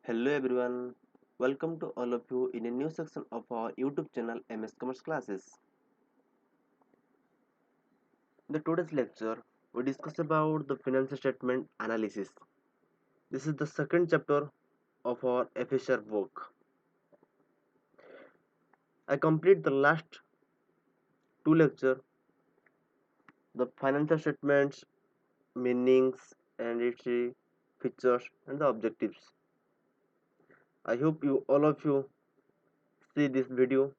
Hello everyone, welcome to all of you in a new section of our YouTube channel MS Commerce Classes. In the today's lecture, we discuss about the financial statement analysis. This is the second chapter of our FSR work. I complete the last two lecture, the financial statements, meanings and its features and the objectives. I hope you all of you see this video.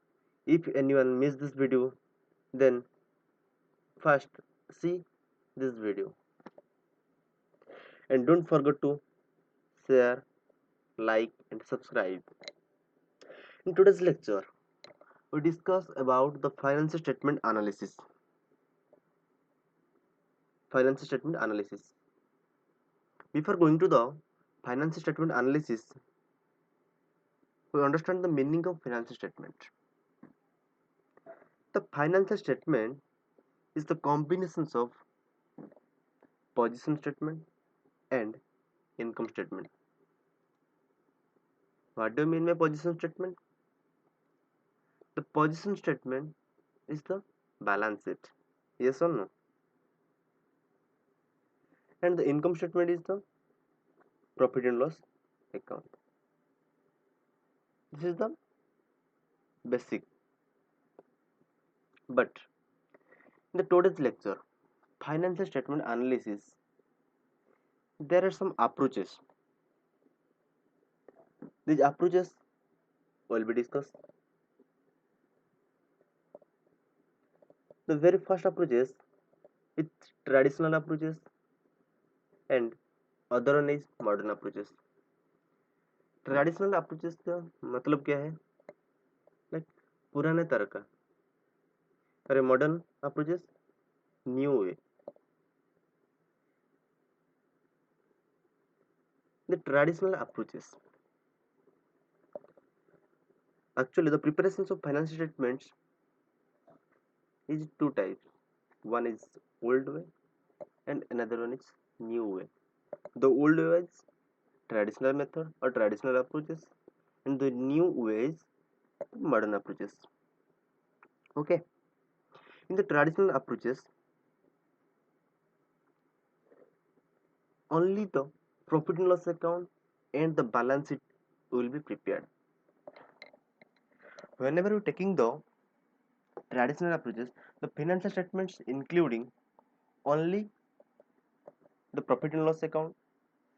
If anyone missed this video, then first see this video and don't forget to share, like and subscribe. In today's lecture, we discuss about the financial statement analysis. Financial statement analysis. Before going to the financial statement analysis, we understand the meaning of financial statement. The financial statement is the combinations of position statement and income statement. What do you mean by position statement? The position statement is the balance sheet. Yes or no? And the income statement is the profit and loss account. This is the basic. But in the today's lecture, financial statement analysis, there are some approaches. These approaches will be discussed. The very first approaches is traditional approaches and other one is modern approaches. Traditional approaches का मतलब क्या है? Like पुराने तरह का. अरे modern approaches new way. The traditional approaches. Actually, the preparations of financial statements is two types. One is old way and another one is new way. The old way is traditional method or traditional approaches and the new way is modern approaches. Okay. In the traditional approaches, only the profit and loss account and the balance sheet will be prepared. Whenever you're taking the traditional approaches, the financial statements including only the profit and loss account,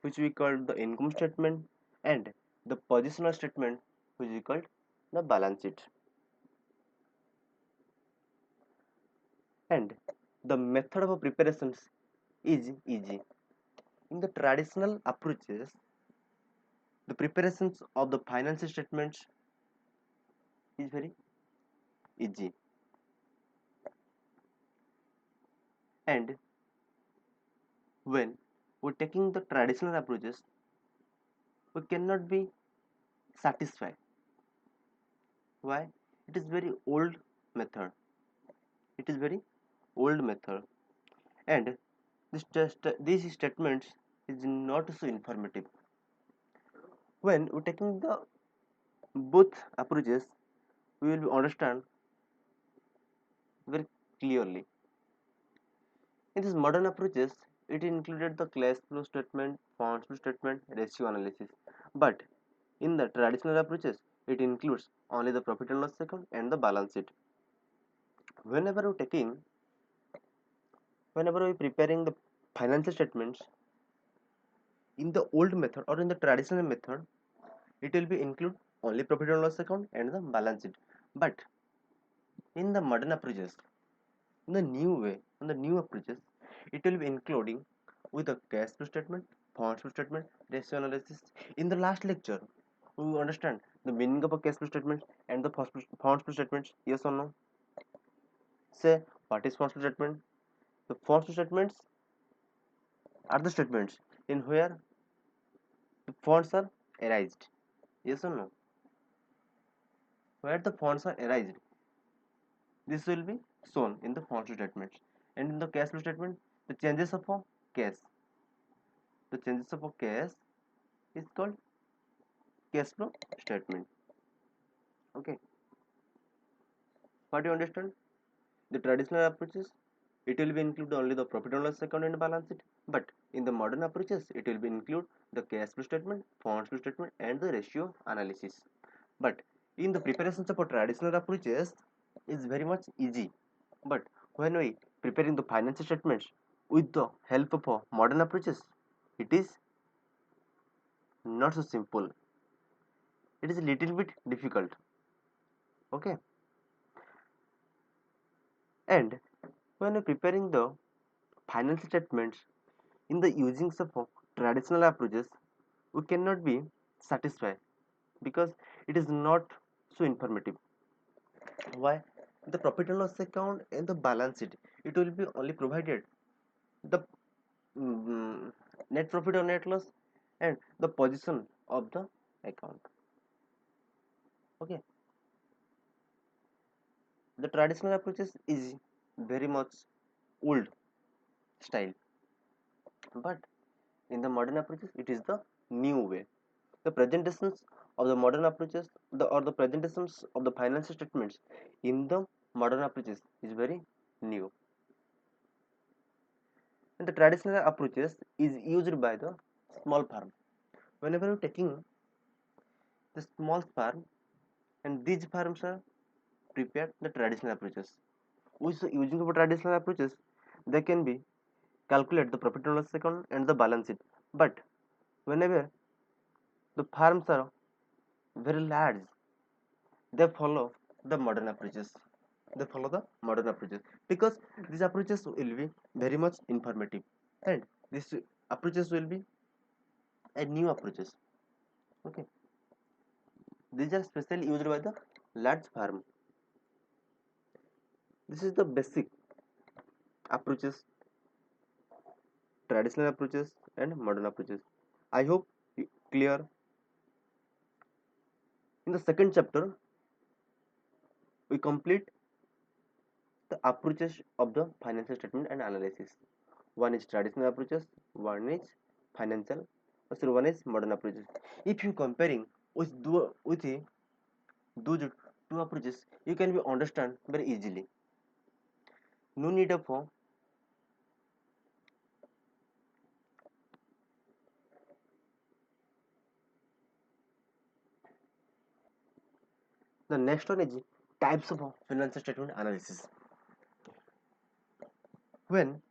which we call the income statement, and the positional statement, which we call the balance sheet. And the method of preparations is easy. In the traditional approaches, the preparations of the financial statements is very easy. And when we're taking the traditional approaches, we cannot be satisfied. Why? It is very old method. It is very old method. And these statements is not so informative. When we're taking the both approaches, we will understand very clearly. In these modern approaches, it included the cash flow statement, funds flow statement, ratio analysis. But in the traditional approaches, it includes only the profit and loss account and the balance sheet. Whenever we're preparing the financial statements, in the old method or in the traditional method, it will be include only profit and loss account and the balance sheet. But in the modern approaches, in the new way, in the new approaches, it will be including with the cash flow statement, funds flow statement, ratio analysis. In the last lecture, we will understand the meaning of a cash flow statement and the funds flow statements. Yes or no? Say what is funds flow statement? The funds flow statements are the statements in where the funds are arised. Yes or no? Where the funds are arised, this will be shown in the funds flow statements. And in the cash flow statement, the changes of a cash. The changes of a cash is called cash flow statement. Okay, what do you understand? The traditional approaches, it will be include only the profit and loss account and balance sheet, but in the modern approaches it will be include the cash flow statement, funds flow statement and the ratio analysis. But in the preparations of traditional approaches is very much easy, but when we preparing the financial statements with the help of modern approaches, it is not so simple, it is a little bit difficult. Okay, and when we preparing the financial statements in the using of traditional approaches, we cannot be satisfied because it is not so informative. Why? The profit and loss account and the balance sheet, it will be only provided the mm, net profit or net loss and the position of the account. Okay, the traditional approaches is very much old style, but in the modern approaches it is the new way. The presentations of the modern approaches, the presentations of the financial statements in the modern approaches is very new. And the traditional approaches is used by the small farm. Whenever you're taking the small farm, and these farms are prepared the traditional approaches. With the using of traditional approaches, they can be calculate the profit and loss account and the balance sheet. But whenever the farms are very large, they follow the modern approaches. They follow the modern approaches because these approaches will be very much informative, and these approaches will be a new approaches. Okay, these are specially used by the large farm. This is the basic approaches, traditional approaches and modern approaches. I hope clear. In the second chapter, we complete the approaches of the financial statement and analysis. One is traditional approaches, one is financial, so one is modern approaches. If you comparing with those two approaches, you can be understand very easily. No need of the next one is types of financial statement analysis. When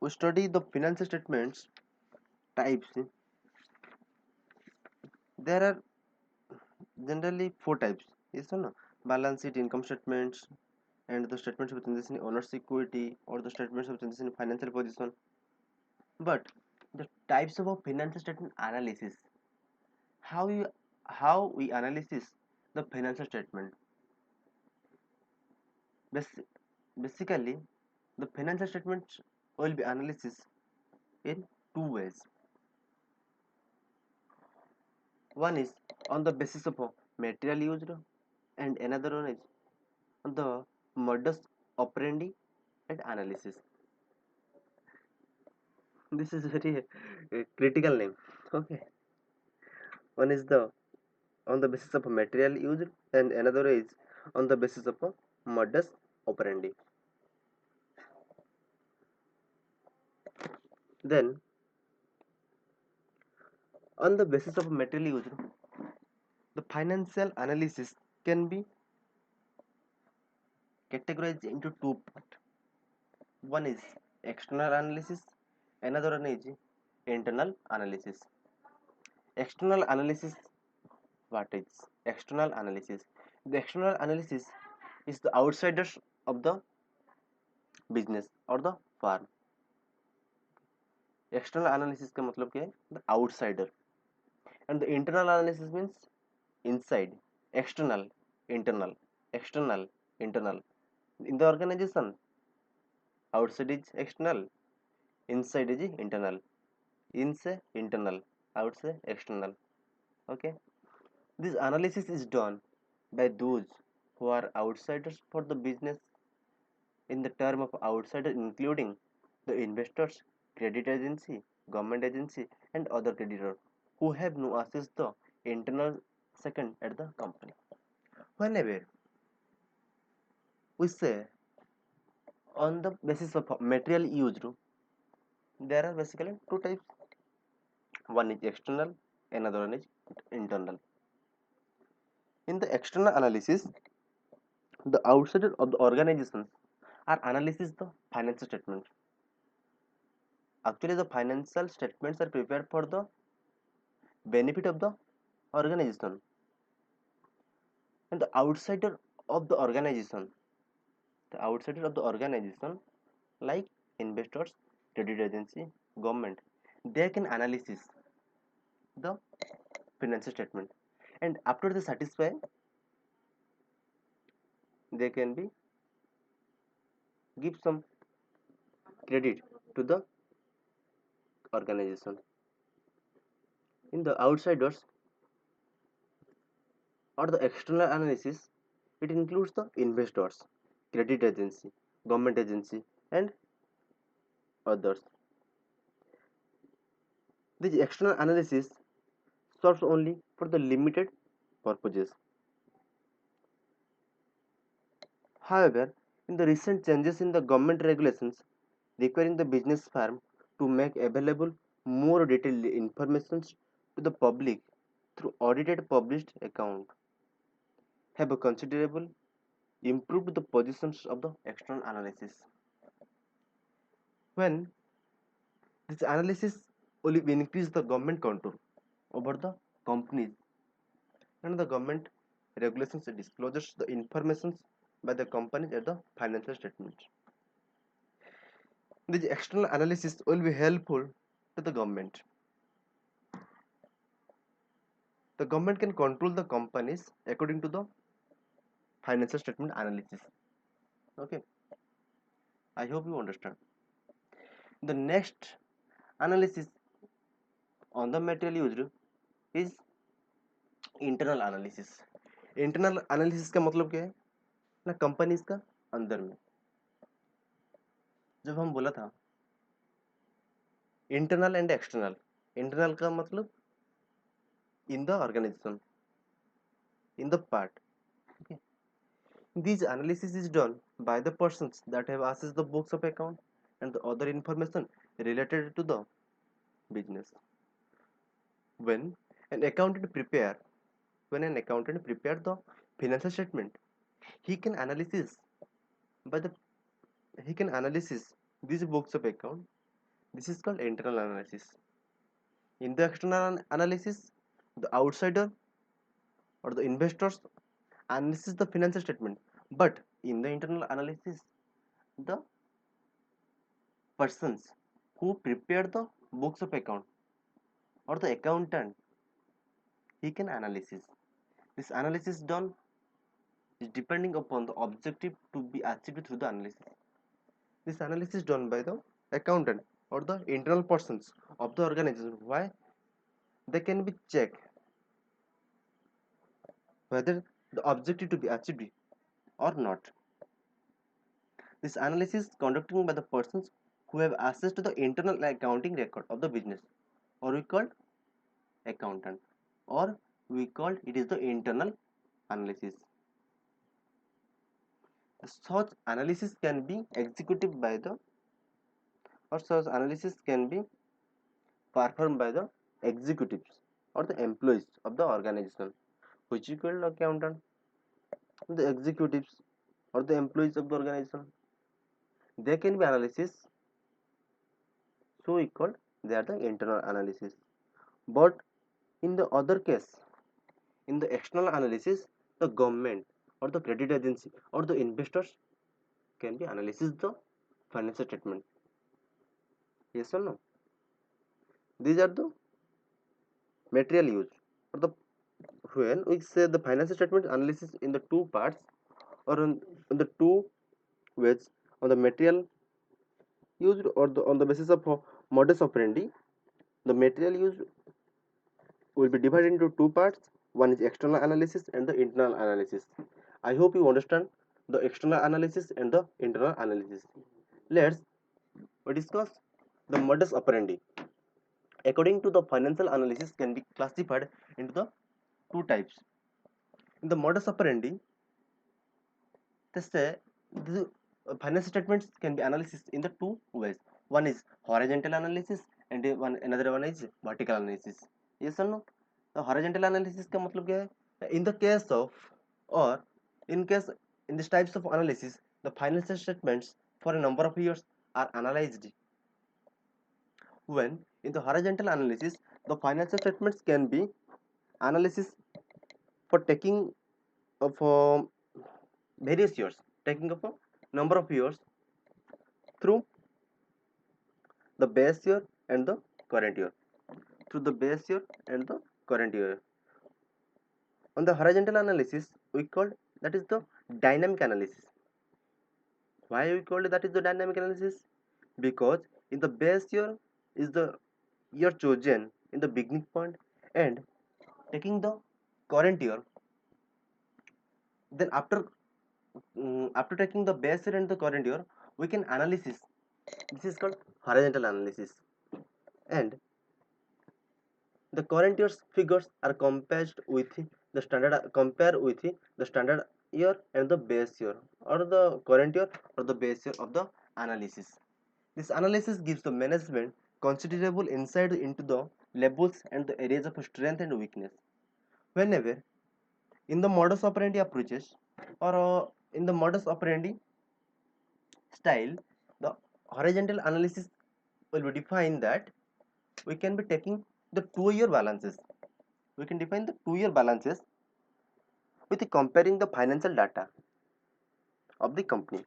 we study the financial statements types, there are generally four types. Yes or no? Balance sheet, income statements, and the statements of changes in owner's equity or the statements of changes in financial position. But the types of a financial statement analysis, how you how we analysis the financial statement. Bas- Basically, the financial statements will be analysis in two ways. One is on the basis of a material used, and another one is on the modus operandi and analysis. This is very critical name. Okay, one is the on the basis of a material used, and another is on the basis of a modus operandi. Then, on the basis of material used, the financial analysis can be categorized into two parts. One is external analysis, another one is internal analysis. External analysis, what is external analysis? The external analysis is the outsiders of the business or the firm. External analysis का मतलब क्या है? The outsider. And the internal analysis means inside. External, internal, external, internal. In the organization, outside is external, inside is internal. In say internal, out say external. Okay. This analysis is done by those who are outsiders for the business. In the term of outsider, including the investors, credit agency, government agency, and other creditor. who have no access the internal second at the company. Whenever we say on the basis of material used, there are basically two types. One is external, another one is internal. In the external analysis, the outsider of the organizations are analysis the financial statements. Actually, the financial statements are prepared for the benefit of the organization, and the outsider of the organization, like investors, credit agency, government, they can analysis the financial statement, and after they satisfy, they can be give some credit to the organization. In the outsiders or the external analysis, it includes the investors, credit agency, government agency, and others. This external analysis serves only for the limited purposes. However, in the recent changes in the government regulations requiring the business firm to make available more detailed information to the public through audited published account have a considerable improved the positions of the external analysis. When this analysis will increase the government control over the companies, and the government regulations discloses the information by the companies at the financial statements. This external analysis will be helpful to the government. The government can control the companies according to the financial statement analysis. Okay, I hope you understand. The next analysis on the material used is internal analysis. Internal analysis का मतलब क्या है ना, companies का अंदर में जब हम बोला था इंटरनल एंड एक्सटर्नल, इंटरनल का मतलब in the organization, in the part. This analysis is done by the persons that have accessed the books of account and the other information related to the business. When an accountant prepare the financial statement, he can analysis by the he can analysis these books of account. This is called internal analysis. In the external analysis, the outsider or the investors analysis the financial statement, but in the internal analysis, the persons who prepare the books of account or the accountant, he can analysis. This analysis done is depending upon the objective to be achieved through the analysis. This analysis done by the accountant or the internal persons of the organization. Why? They can be checked whether the objective to be achieved or not. This analysis conducted by the persons who have access to the internal accounting record of the business, or we call accountant, or we call it is the internal analysis. Such analysis can be executed by the, or such analysis can be performed by the executives or the employees of the organization, which we call accountant. The executives or the employees of the organization, they can be analysis, so we call they are the internal analysis. But in the other case, in the external analysis, the government or the credit agency or the investors can be analysis the financial statement. Yes or no? These are the material use, or the when we say the financial statement analysis in the two parts, or in the two ways, on the material used or on the basis of modus operandi, the material used will be divided into two parts. One is external analysis and the internal analysis. I hope you understand the external analysis and the internal analysis. Let's discuss the modus operandi. according to the financial analysis can be classified into the two types. In the modus operandi, they say the financial statements can be analyzed in the two ways. One is horizontal analysis and another one is vertical analysis. Yes or no? The horizontal analysis का मतलब क्या है? In the case of or in case in these types of analysis, the financial statements for a number of years are analyzed. When in the horizontal analysis, the financial statements can be analysis for taking for various years, taking up a number of years through the base year and the current year, through the base year and the current year. On the horizontal analysis, we called that is the dynamic analysis. Why we called that is the dynamic analysis? Because in the base year is the year chosen in the beginning point, and taking the current year, then after taking the base year and the current year, we can analysis. This is called horizontal analysis, and the current year's figures are compared with the standard year and the base year, or the current year or the base year of the analysis. This analysis gives the management considerable insight into the levels and the areas of strength and weakness. Whenever in the modus operandi approaches or in the modus operandi style, the horizontal analysis will be defined that we can be taking the 2-year balances. We can define the 2-year balances with comparing the financial data of the company.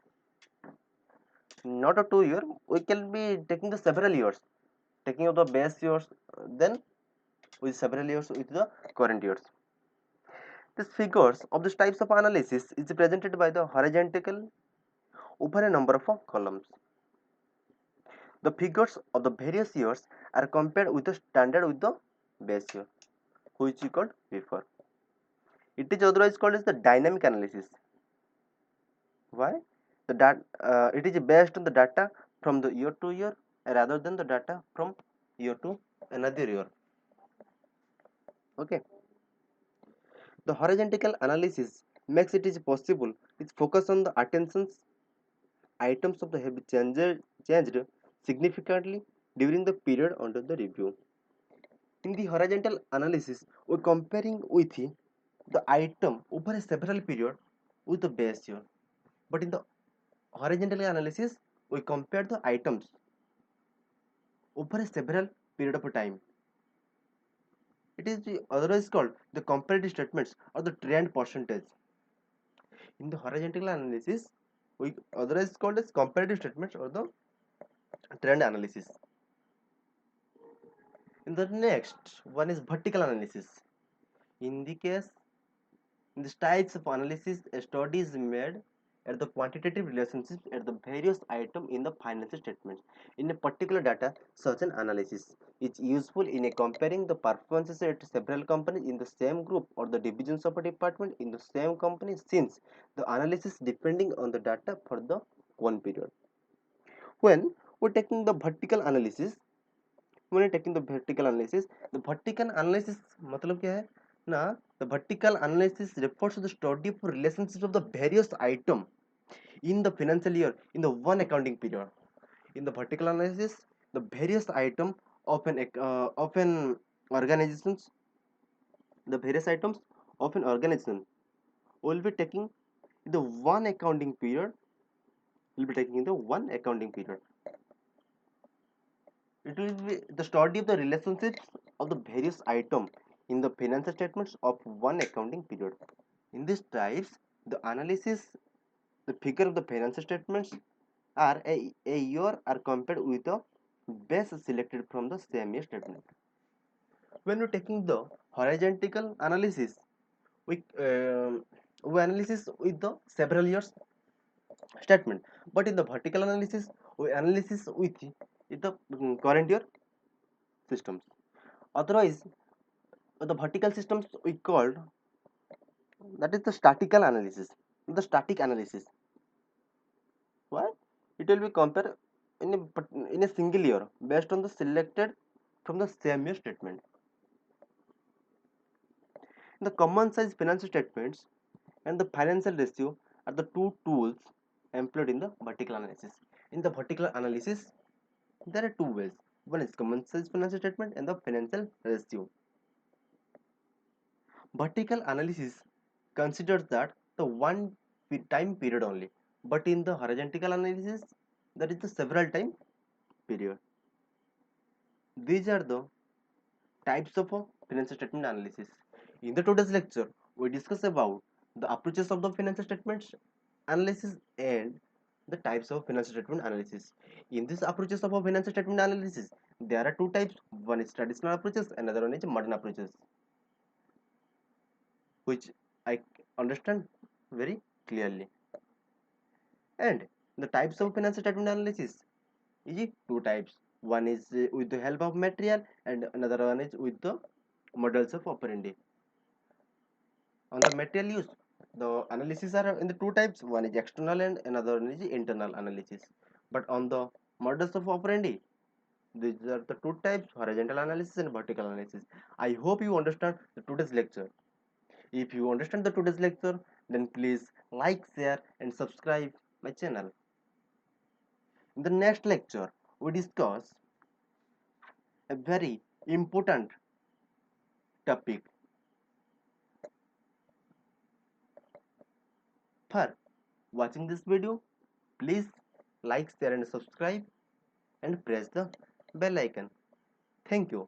Not a 2-year, we can be taking the several years, taking of the base years, then with several years with the current years. These figures of these types of analysis is presented by the horizontal over a number of columns. The figures of the various years are compared with the standard with the base year, which we called before. It is otherwise called as the dynamic analysis. Why? It is based on the data from the year to year rather than the data from year to another year. Okay. The horizontal analysis makes it is possible. It focus on the attentions items of the have changed significantly during the period under the review. In the horizontal analysis, we are comparing with the item over a several period with the base year. But in the horizontal analysis, we compare the items over a several period of time. It is otherwise called the comparative statements or the trend percentage. In the horizontal analysis, we otherwise called as comparative statements or the trend analysis. In the next one is vertical analysis. In the case, in this types of analysis, a study is made at the quantitative relationships at the various item in the financial statements. In a particular data, such an analysis is useful in a comparing the performances at several companies in the same group or the divisions of a department in the same company, since the analysis depending on the data for the one period. When we're taking the vertical analysis, the vertical analysis मतलब क्या है ना, the vertical analysis refers to the study of relationships of the various item in the financial year in the one accounting period. In the vertical analysis, the various item of an organizations, the various items of an organization will be taking the one accounting period. Will be taking the one accounting period. It will be the study of the relationships of the various items in the financial statements of one accounting period. In these types, the analysis, the figure of the financial statements are a year are compared with the base selected from the same year statement. When we're taking the horizontal analysis, we analysis with the several years statement, but in the vertical analysis, we analysis with the current year systems. Otherwise, the vertical systems we called that is the statical analysis, the static analysis. Why? It will be compared in a single year based on the selected from the same year statement. The common size financial statements and the financial ratio are the two tools employed in the vertical analysis. In the vertical analysis, there are two ways. One is common size financial statement and the financial ratio. Vertical analysis considers that the one time period only, but in the horizontal analysis, there is the several time period. These are the types of financial statement analysis. In the today's lecture, we discuss about the approaches of the financial statements analysis and the types of financial statement analysis. In these approaches of a financial statement analysis, there are two types. One is traditional approaches, another one is modern approaches, which I understand very clearly. And the types of financial statement analysis is two types. One is with the help of material, and another one is with the models of operandi. On the material use, the analysis are in the two types. One is external and another one is internal analysis. But on the models of operandi, these are the two types: horizontal analysis and vertical analysis. I hope you understand the today's lecture. If you understand the today's lecture, then please like, share and subscribe my channel. In the next lecture, we discuss a very important topic. For watching this video, please like, share and subscribe and press the bell icon. Thank you.